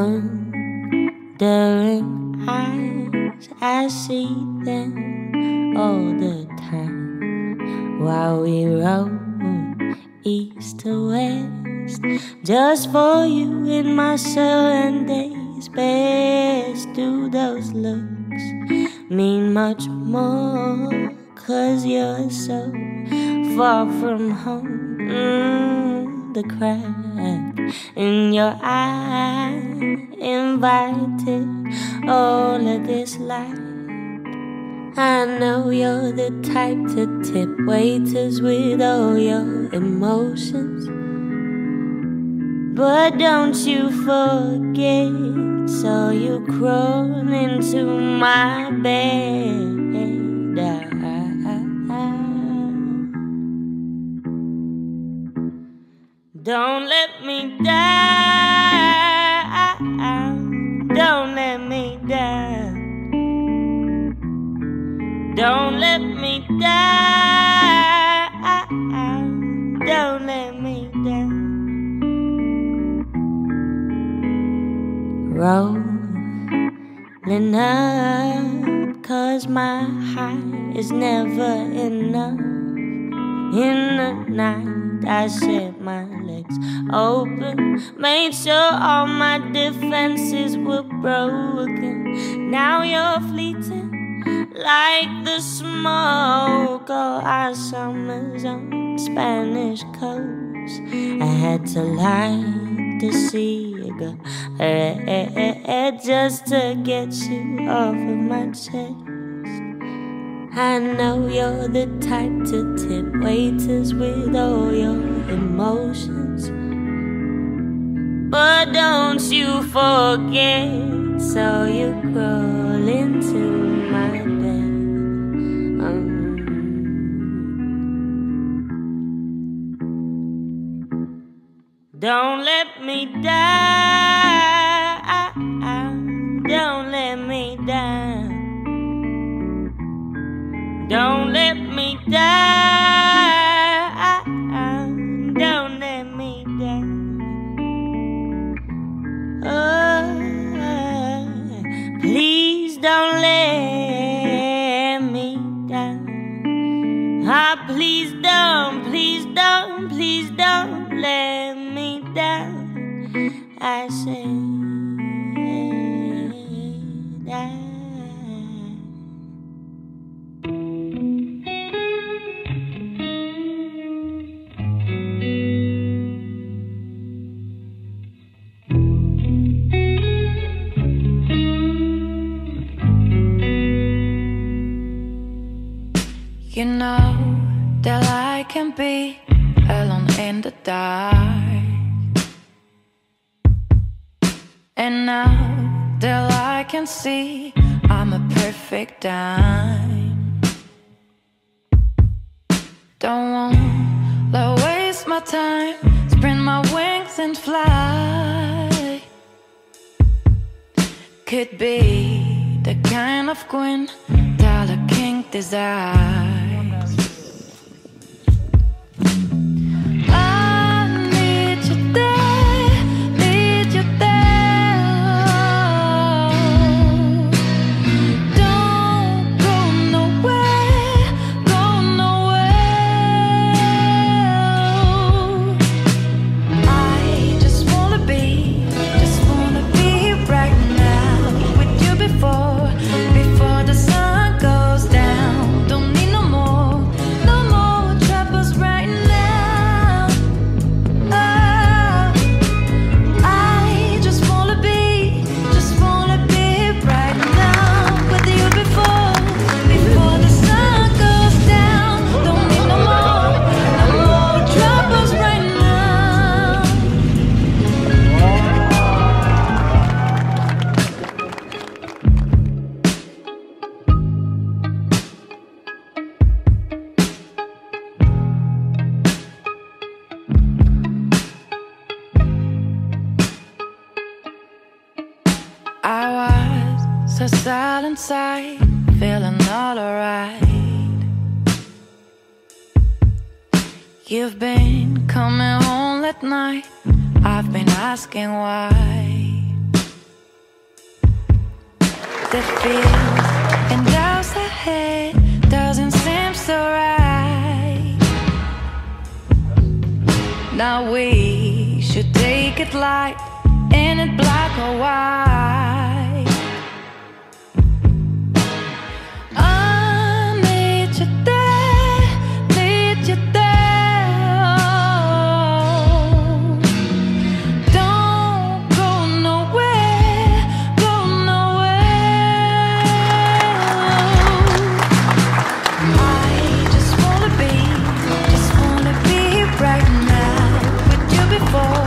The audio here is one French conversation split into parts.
wondering eyes, I see them all the time while we roll east to west, just for you in my Sunday's best. Do those looks mean much more? 'Cause you're so far from home. The crack in your eye invited all of this light. I know you're the type to tip waiters with all your emotions, but don't you forget, so you crawl into my bed. Don't let me down, don't let me down, don't let me down, don't let me down. Rolling up, 'cause my high is never enough. In the night I set my legs open, made sure all my defenses were broken. Now you're fleeting like the smoke of our summers on the Spanish coast. I had to light the cigarette just to get you off of my chest. I know you're the type to tip waiters with all your emotions, but don't you forget, so you crawl into my bed. Don't let me down, don't let me down, don't let me down, don't let me down. Oh, please don't let me down. Ah, please don't, please don't, please don't let me down. I say that. You know that I can be alone in the dark, and now that I can see I'm a perfect dime. Don't wanna waste my time, spread my wings and fly. Could be the kind of queen that a king desires. Before the sun goes down, don't need no more troubles right now. Oh, I just wanna be right now with you before the sun goes down. Don't need no more troubles right now. I was so sad inside, feeling all alright. You've been coming home at night, I've been asking why. that feels and doubts ahead doesn't seem so right. Now we should take it light, ain't it black or white? I need you there, need you there. Don't go nowhere, go nowhere. I just wanna be right now with you before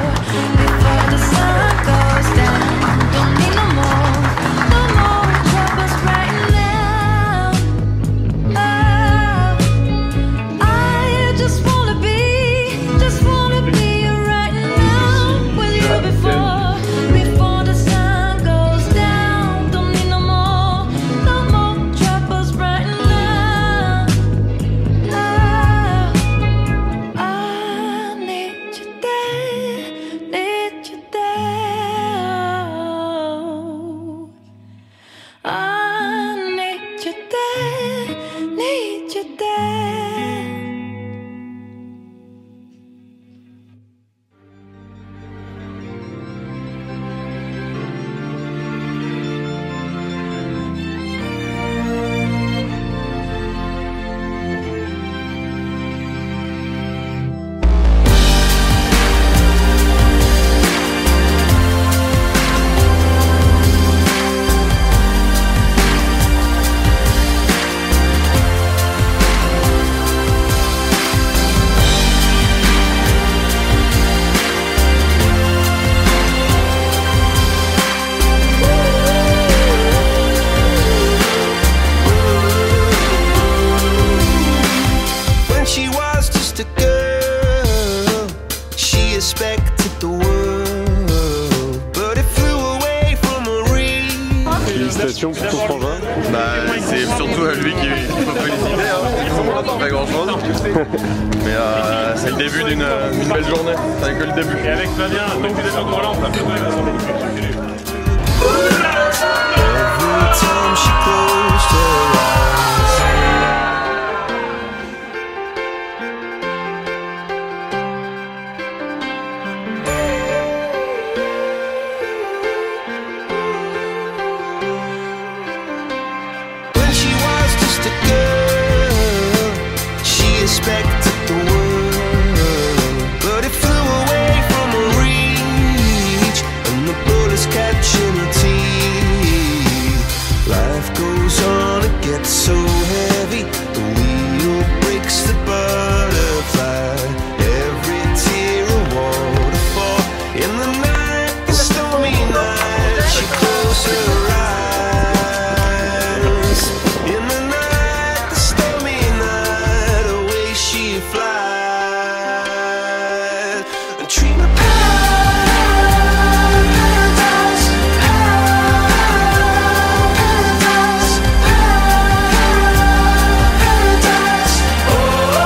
the sun goes down. Don't need no more troubles right now. Oh, I just wanna be right now with you before the sun goes down. Don't need no more troubles right now. Oh, I need you there, need you there. I need you there, need you there. When she was just a girl, she expected the world, but it flew away from her reach. Félicitations pour ton frangin. Bah, c'est surtout à lui qu'il faut féliciter, hein. On n'attend pas grand chose. Mais c'est le début d'une belle journée, c'est que le début. Et avec Flavien, depuis les Groland, on a fait Every time she closed her eyes, when she was just a girl, she expected the world, but it flew away from her reach, and the bullets catching her teeth. Life goes on, it gets so heavy, the wheel breaks the butterfly. Every tear a waterfall in the night, the stormy night. She closed her eyes in the night, the stormy night. Away she flies, a dream of paradise, paradise, paradise. Oh,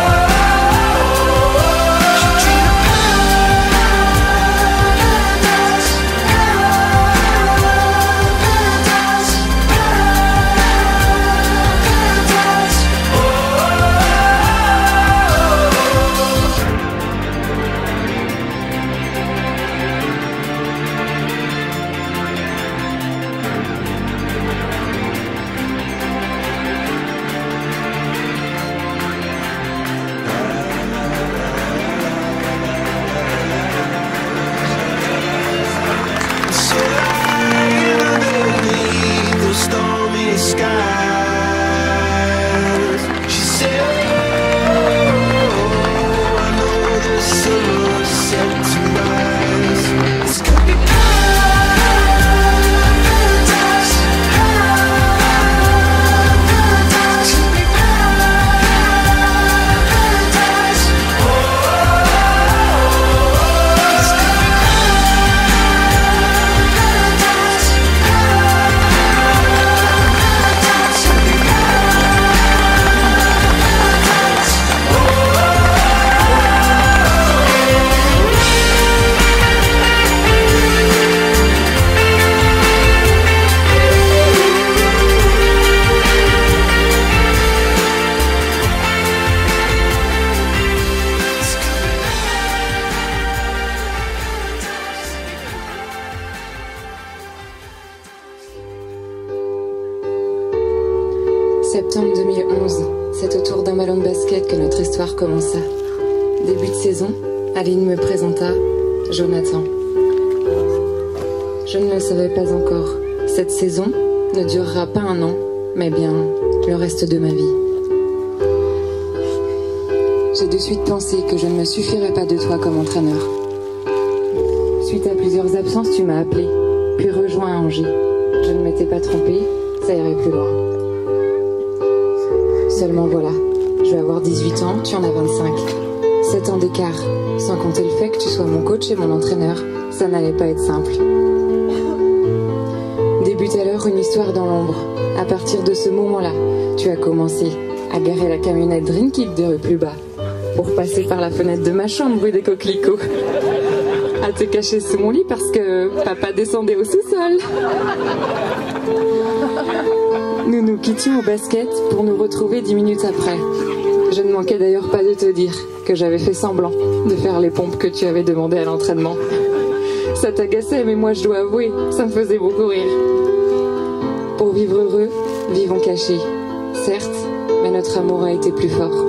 Septembre 2011, c'est autour d'un ballon de basket que notre histoire commença. Début de saison, Aline me présenta Jonathan. Je ne le savais pas encore. Cette saison ne durera pas un an, mais bien le reste de ma vie. J'ai de suite pensé que je ne me suffirais pas de toi comme entraîneur. Suite à plusieurs absences, tu m'as appelé, puis rejoint à Angers. Je ne m'étais pas trompée, ça irait plus loin. Seulement voilà, je vais avoir 18 ans, tu en as 25. 7 ans d'écart, sans compter le fait que tu sois mon coach et mon entraîneur, ça n'allait pas être simple. Débute alors une histoire dans l'ombre. À partir de ce moment-là, tu as commencé à garer la camionnette Dreamkit de rue plus bas, pour passer par la fenêtre de ma chambre rue des Coquelicots, à te cacher sous mon lit parce que papa descendait au sous-sol. Nous nous quittions au basket pour nous retrouver 10 minutes après. Je ne manquais d'ailleurs pas de te dire que j'avais fait semblant de faire les pompes que tu avais demandées à l'entraînement. Ça t'agaçait, mais moi je dois avouer, ça me faisait beaucoup rire. Pour vivre heureux, vivons cachés. Certes, mais notre amour a été plus fort.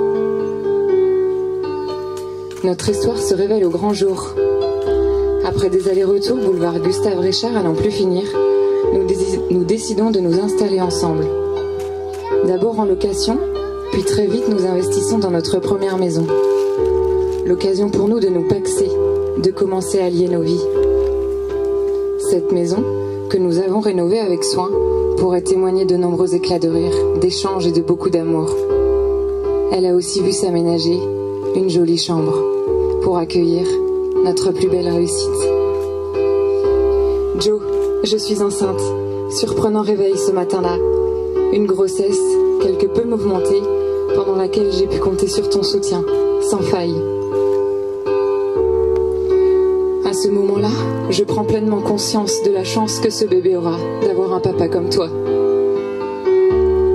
Notre histoire se révèle au grand jour. Après des allers-retours boulevard Gustave Richard à n'en plus finir, nous décidons de nous installer ensemble. D'abord en location, puis très vite nous investissons dans notre première maison. L'occasion pour nous de nous paxer, de commencer à lier nos vies. Cette maison, que nous avons rénovée avec soin, pourrait témoigner de nombreux éclats de rire, d'échanges et de beaucoup d'amour. Elle a aussi vu s'aménager une jolie chambre pour accueillir notre plus belle réussite. Joe, je suis enceinte. Surprenant réveil ce matin-là. Une grossesse quelque peu mouvementée, pendant laquelle j'ai pu compter sur ton soutien, sans faille. À ce moment-là, je prends pleinement conscience de la chance que ce bébé aura d'avoir un papa comme toi.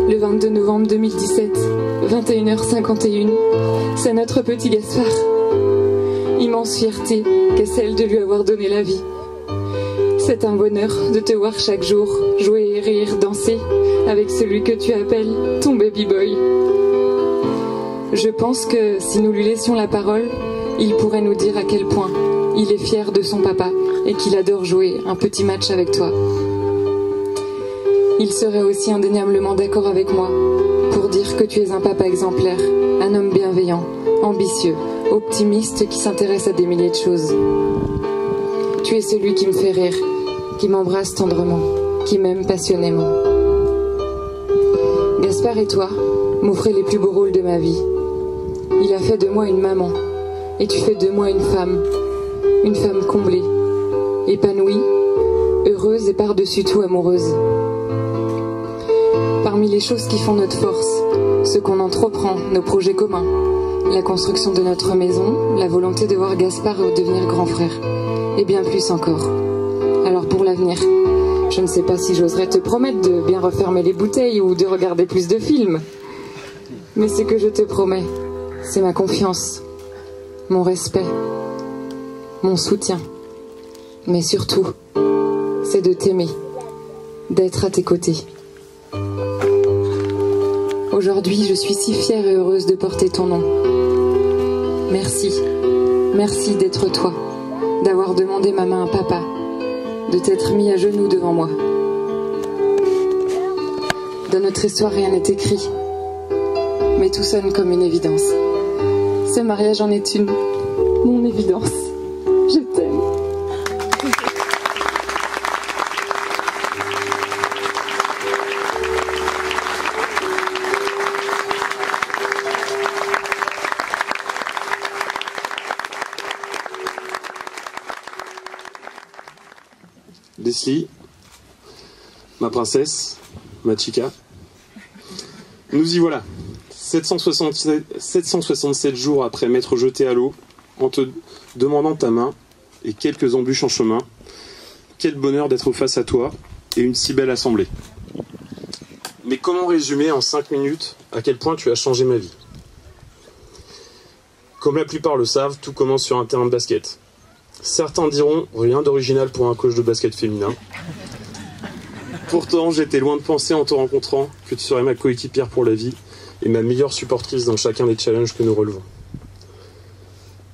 Le 22 novembre 2017, 21h51, c'est notre petit Gaspard. Immense fierté qu'est celle de lui avoir donné la vie. C'est un bonheur de te voir chaque jour jouer, rire, danser avec celui que tu appelles ton baby boy. Je pense que si nous lui laissions la parole, il pourrait nous dire à quel point il est fier de son papa et qu'il adore jouer un petit match avec toi. Il serait aussi indéniablement d'accord avec moi pour dire que tu es un papa exemplaire, un homme bienveillant, ambitieux, optimiste qui s'intéresse à des milliers de choses. Tu es celui qui me fait rire, qui m'embrasse tendrement, qui m'aime passionnément. Gaspard et toi m'offrez les plus beaux rôles de ma vie. Il a fait de moi une maman, et tu fais de moi une femme comblée, épanouie, heureuse et par-dessus tout amoureuse. Parmi les choses qui font notre force, ce qu'on entreprend, nos projets communs, la construction de notre maison, la volonté de voir Gaspard devenir grand frère, et bien plus encore. Alors pour l'avenir, je ne sais pas si j'oserais te promettre de bien refermer les bouteilles ou de regarder plus de films. Mais ce que je te promets, c'est ma confiance, mon respect, mon soutien. Mais surtout, c'est de t'aimer, d'être à tes côtés. Aujourd'hui, je suis si fière et heureuse de porter ton nom. Merci, merci d'être toi, d'avoir demandé ma main à papa, de t'être mis à genoux devant moi. Dans notre histoire, rien n'est écrit, mais tout sonne comme une évidence. Ce mariage en est une, mon évidence. Je t'aime. Leslie, ma princesse, ma chica. Nous y voilà. 767 jours après m'être jeté à l'eau, en te demandant ta main et quelques embûches en chemin. Quel bonheur d'être face à toi et une si belle assemblée. Mais comment résumer en 5 minutes à quel point tu as changé ma vie? Comme la plupart le savent, tout commence sur un terrain de basket. Certains diront rien d'original pour un coach de basket féminin. Pourtant, j'étais loin de penser en te rencontrant que tu serais ma coéquipière pour la vie et ma meilleure supportrice dans chacun des challenges que nous relevons.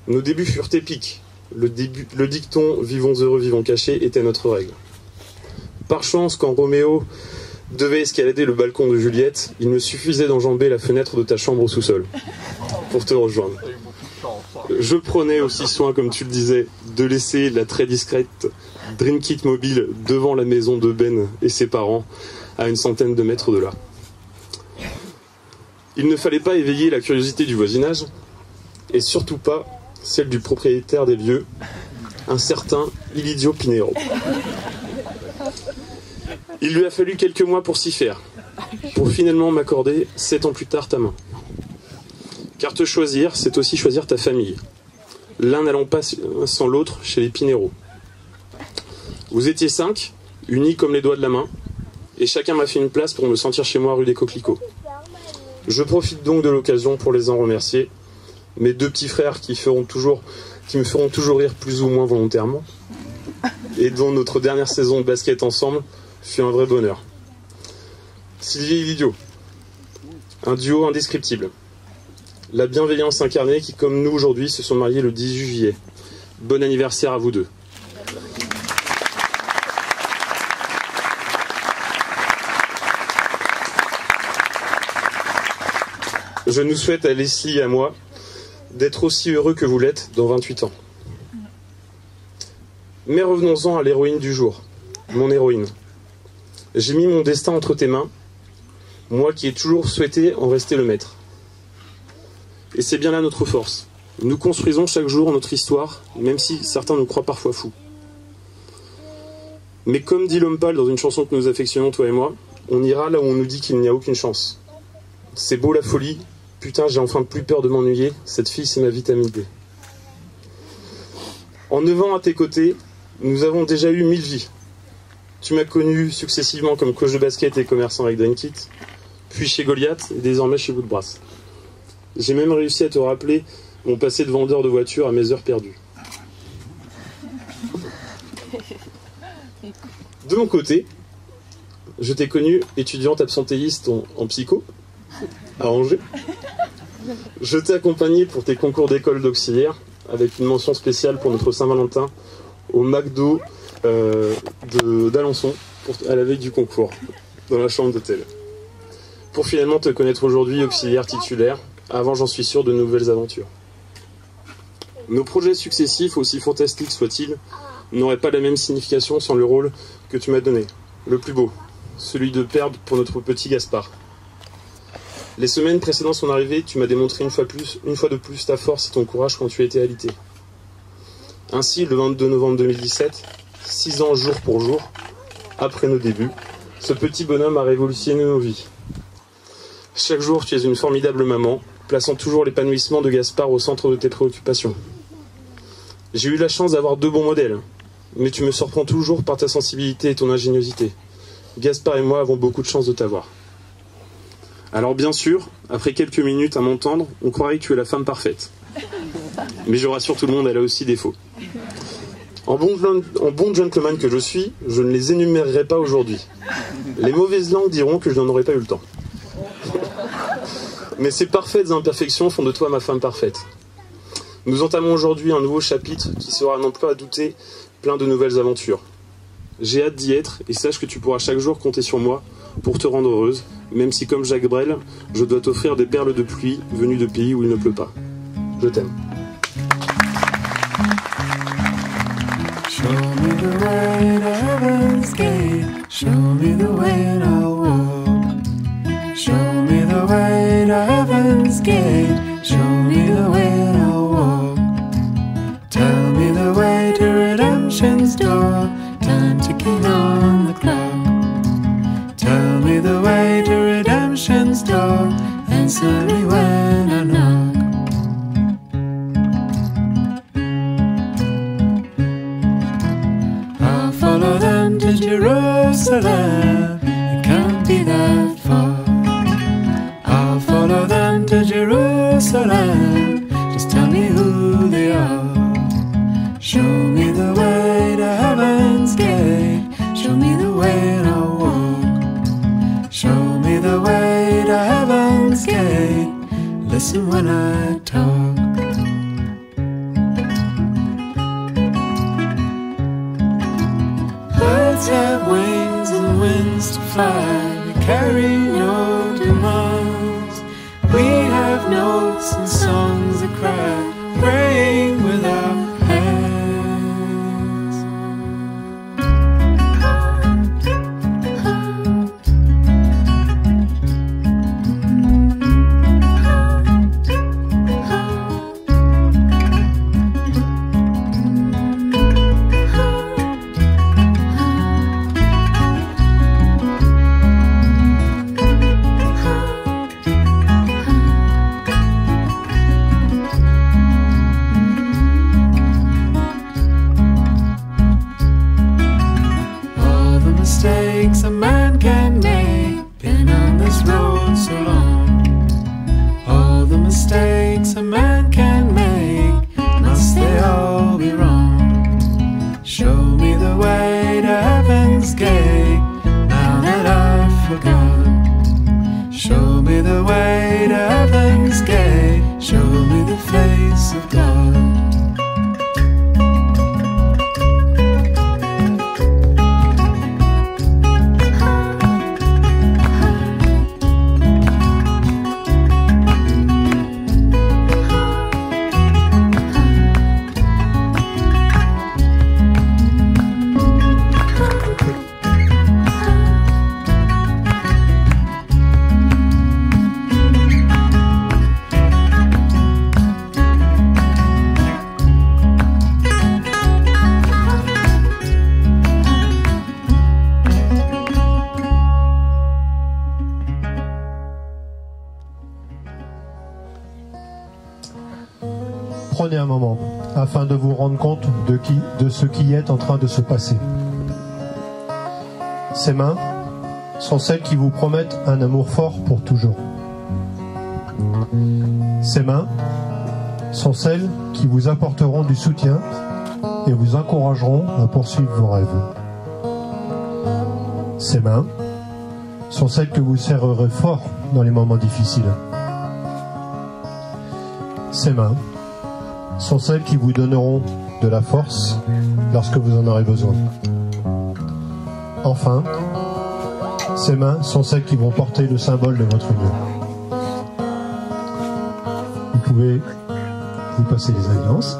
Nos débuts furent épiques. Le dicton « Vivons heureux, vivons cachés » était notre règle. Par chance, quand Roméo devait escalader le balcon de Juliette, il me suffisait d'enjamber la fenêtre de ta chambre au sous-sol pour te rejoindre. Je prenais aussi soin, comme tu le disais, de laisser la très discrète Dream Kit mobile devant la maison de Ben et ses parents, à une centaine de mètres de là. Il ne fallait pas éveiller la curiosité du voisinage, et surtout pas celle du propriétaire des lieux, un certain Ilidio Pinheiro. Il lui a fallu quelques mois pour s'y faire, pour finalement m'accorder 7 ans plus tard ta main. Car te choisir, c'est aussi choisir ta famille. L'un n'allant pas sans l'autre chez les Pinheiro. Vous étiez 5, unis comme les doigts de la main, et chacun m'a fait une place pour me sentir chez moi rue des Coquelicots. Je profite donc de l'occasion pour les en remercier, mes 2 petits frères qui me feront toujours rire plus ou moins volontairement, et dont notre dernière saison de basket ensemble fut un vrai bonheur. Sylvie et Ilidio, un duo indescriptible. La bienveillance incarnée qui, comme nous aujourd'hui, se sont mariés le 18 juillet. Bon anniversaire à vous deux. Je nous souhaite à Leslie et à moi d'être aussi heureux que vous l'êtes dans 28 ans. Mais revenons-en à l'héroïne du jour, mon héroïne. J'ai mis mon destin entre tes mains, moi qui ai toujours souhaité en rester le maître. Et c'est bien là notre force. Nous construisons chaque jour notre histoire, même si certains nous croient parfois fous. Mais comme dit l'homme pâle dans une chanson que nous affectionnons, toi et moi, on ira là où on nous dit qu'il n'y a aucune chance. C'est beau la folie, putain j'ai enfin plus peur de m'ennuyer, cette fille c'est ma vitamine D. En 9 ans à tes côtés, nous avons déjà eu 1000 vies. Tu m'as connu successivement comme coach de basket et commerçant avec Dream Kit, puis chez Goliath et désormais chez Woodbrass. J'ai même réussi à te rappeler mon passé de vendeur de voitures à mes heures perdues. De mon côté, je t'ai connue étudiante absentéiste en psycho, à Angers. Je t'ai accompagné pour tes concours d'école d'auxiliaire, avec une mention spéciale pour notre Saint-Valentin, au McDo d'Alençon, à la veille du concours, dans la chambre d'hôtel. Pour finalement te connaître aujourd'hui auxiliaire titulaire, avant, j'en suis sûr, de nouvelles aventures. Nos projets successifs, aussi fantastiques soient-ils, n'auraient pas la même signification sans le rôle que tu m'as donné. Le plus beau, celui de père pour notre petit Gaspard. Les semaines précédant son arrivée, tu m'as démontré une fois de plus ta force et ton courage quand tu étais alité. Ainsi, le 22 novembre 2017, 6 ans jour pour jour, après nos débuts, ce petit bonhomme a révolutionné nos vies. Chaque jour, tu es une formidable maman, plaçant toujours l'épanouissement de Gaspard au centre de tes préoccupations. J'ai eu la chance d'avoir 2 bons modèles, mais tu me surprends toujours par ta sensibilité et ton ingéniosité. Gaspard et moi avons beaucoup de chance de t'avoir. Alors bien sûr, après quelques minutes à m'entendre, on croirait que tu es la femme parfaite. Mais je rassure tout le monde, elle a aussi défaut. En bon gentleman que je suis, je ne les énumérerai pas aujourd'hui. Les mauvaises langues diront que je n'en aurais pas eu le temps. Mais ces parfaites imperfections font de toi ma femme parfaite. Nous entamons aujourd'hui un nouveau chapitre qui sera, n'en pas à douter, plein de nouvelles aventures. J'ai hâte d'y être et sache que tu pourras chaque jour compter sur moi pour te rendre heureuse, même si comme Jacques Brel, je dois t'offrir des perles de pluie venues de pays où il ne pleut pas. Je t'aime. Show me the way to heaven's gate. Show me the way to walk. Show me the way to heaven's gate. Show me the way to walk. Tell me the way to redemption's door. Time ticking on the clock. Tell me the way to redemption's door. Answer me when I knock. I'll follow them to Jerusalem. It can't be that far. I'll follow them to Jerusalem. Just tell me who they are. Show me the way to heaven's gate. Show me the way to walk. listen when I talk. Birds have wings and winds to fly. We carry no demands. We have notes and songs that cry, praying with our hands. Mistakes a man can make, been on this road so long. All the mistakes a man can make, must they all be wrong? Show me the way to heaven's gate, now that I've forgot. Show me the way to heaven's gate, show me the face of God. Prenez un moment afin de vous rendre compte de ce qui est en train de se passer. Ces mains sont celles qui vous promettent un amour fort pour toujours. Ces mains sont celles qui vous apporteront du soutien et vous encourageront à poursuivre vos rêves. Ces mains sont celles que vous serrerez fort dans les moments difficiles. Ces mains sont celles qui vous donneront de la force lorsque vous en aurez besoin. Enfin, ces mains sont celles qui vont porter le symbole de votre union. Vous pouvez vous passer les alliances.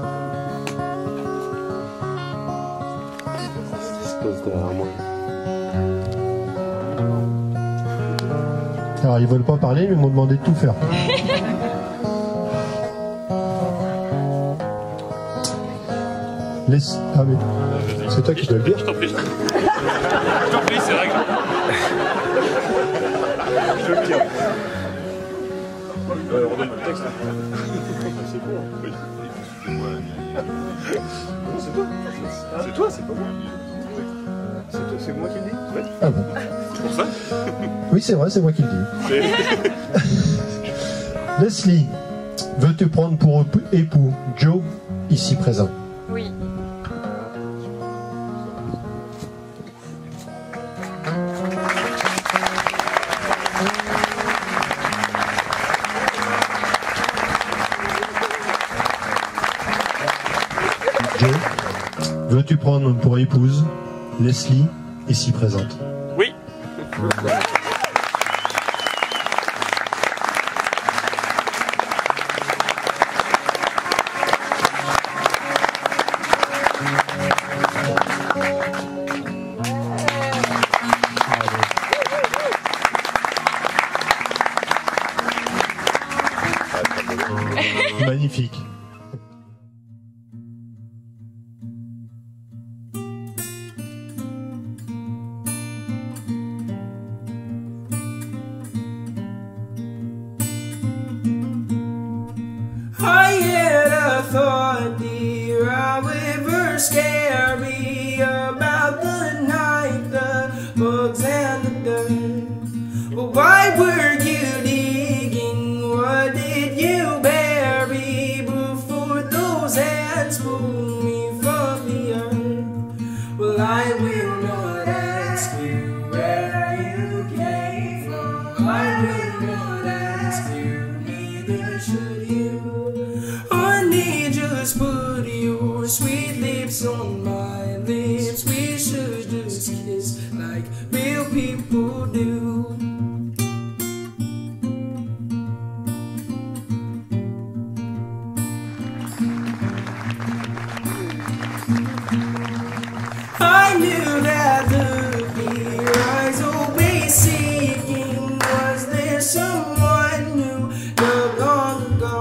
Alors ils veulent pas parler, mais ils m'ont demandé de tout faire. Ah mais c'est toi qui dois le dire. Je t'en prie. Je t'en prie, c'est règle. Je le tire. On redonne le texte. C'est bon. Oui. C'est toi. C'est toi, c'est pas moi. C'est toi, c'est moi qui le dis. Ouais. Ah bon. C'est pour ça. Oui, c'est vrai, c'est moi qui le dis. Leslie, veux-tu prendre pour époux Joe, ici présent? Oui. Joe, veux-tu prendre pour épouse Leslie, ici présente? Oui. Magnifique. I had a thought, dear, I would ever scare me about the night, the bugs and the dirt. Well, why were you digging? What did you bury before those hands pulled me from the earth? Well, I will not ask you where you came from. I will not ask you, neither should people do. I knew that the fear I was always seeking, was there someone new long ago?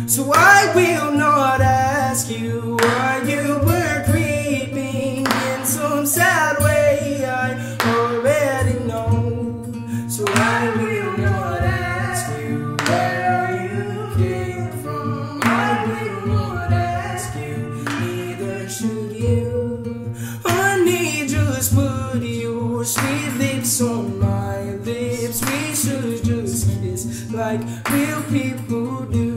So I will not ask you why you were creeping in some sad way I already know. So I will not ask you where you came from. I will not ask you, neither should you. Honey, just put your sweet lips on my lips. We should just kiss like real people do.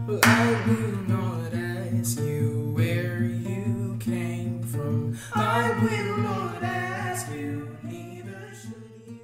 Well, I will not ask you where you came from. I will not ask you, neither should you.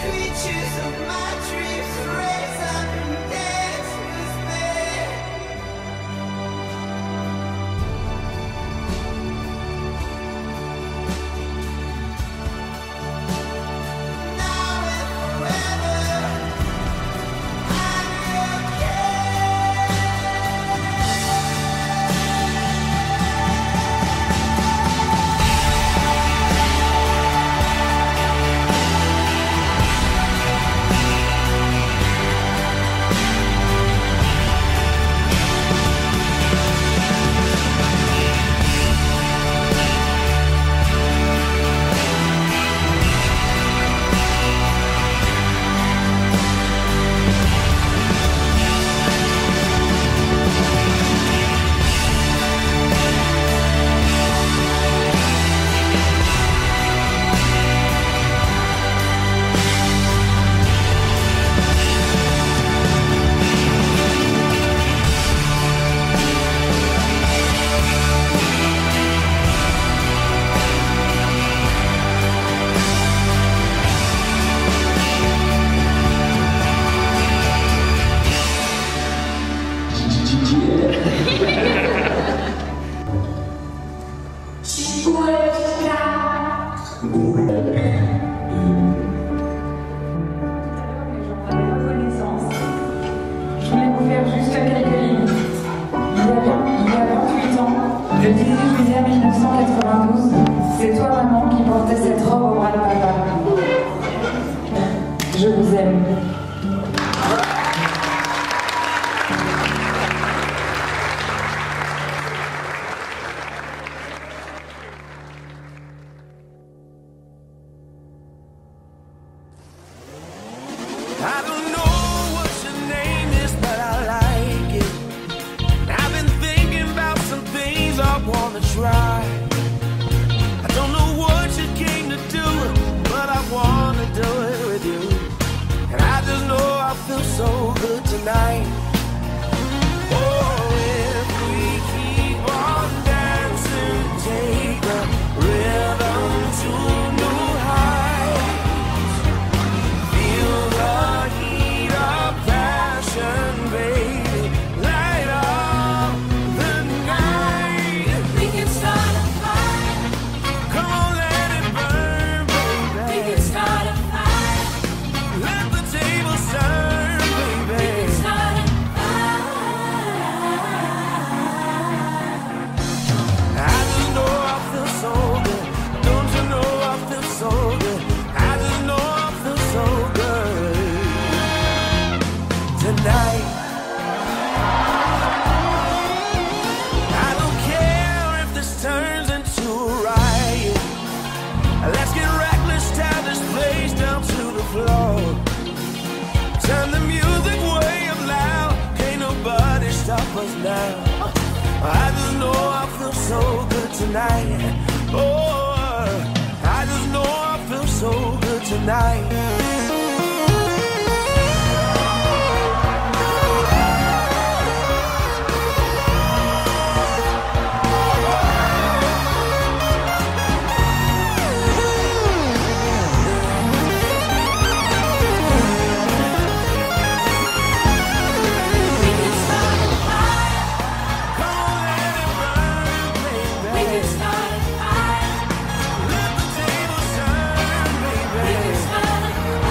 Creatures of my dreams raise up and dance with me. Now and forever, I'm Le 18 juillet 1992, c'est toi maman qui portais cette robe au bras de papa. Je vous aime. I don't know feel so good tonight. Oh, if we keep on dancing, take the rhythm to new heights. Feel the heat of passion, baby. Light up the night. We can start a fire. Come on, let it burn, baby. We can start a fire. Let the table serve, baby. We can start a I just know I feel so good. Don't you know I feel so good? I just know I feel so good tonight. I don't care if this turns into a riot. Let's get reckless, tear this place down to the floor. Turn the music way up loud. Can't nobody stop us now. I just know I feel so good tonight. Oh, I just know I feel so good tonight. fire.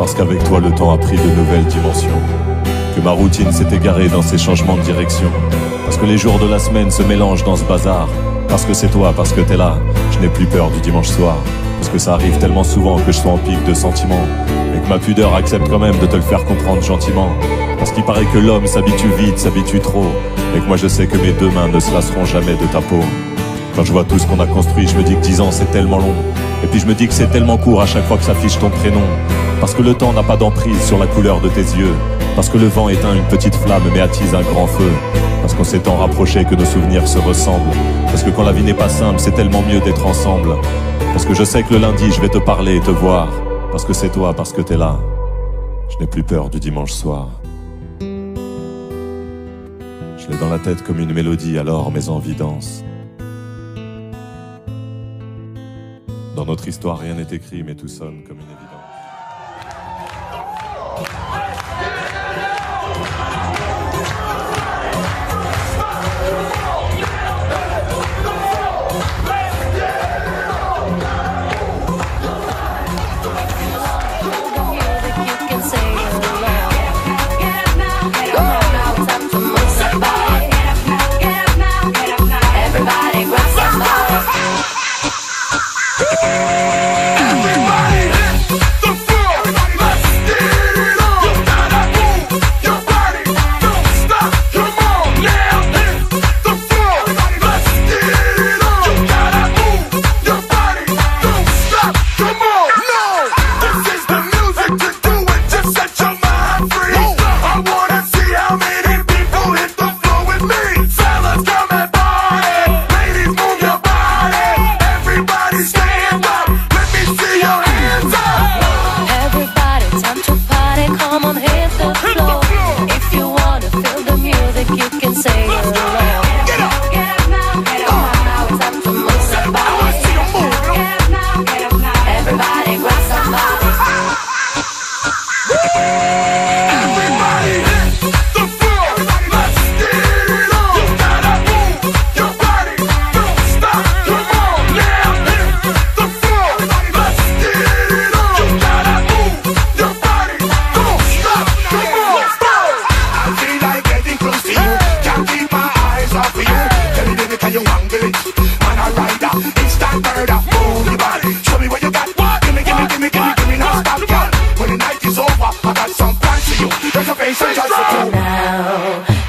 parce qu'avec toi le temps a pris de nouvelles dimensions. Que ma routine s'est égarée dans ces changements de direction. Parce que les jours de la semaine se mélangent dans ce bazar. Parce que c'est toi, parce que t'es là, je n'ai plus peur du dimanche soir. Parce que ça arrive tellement souvent que je sois en pic de sentiments. Et que ma pudeur accepte quand même de te le faire comprendre gentiment. Parce qu'il paraît que l'homme s'habitue vite, s'habitue trop. Et que moi je sais que mes deux mains ne se lasseront jamais de ta peau. Quand je vois tout ce qu'on a construit, je me dis que 10 ans c'est tellement long. Et puis je me dis que c'est tellement court à chaque fois que s'affiche ton prénom. Parce que le temps n'a pas d'emprise sur la couleur de tes yeux. Parce que le vent éteint une petite flamme mais attise un grand feu. Parce qu'on s'est tant rapproché que nos souvenirs se ressemblent. Parce que quand la vie n'est pas simple, c'est tellement mieux d'être ensemble. Parce que je sais que le lundi je vais te parler et te voir. Parce que c'est toi, parce que t'es là. Je n'ai plus peur du dimanche soir. Je l'ai dans la tête comme une mélodie, alors mes envies dansent. Dans notre histoire, rien n'est écrit, mais tout sonne comme une évidence.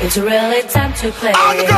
It's really time to play.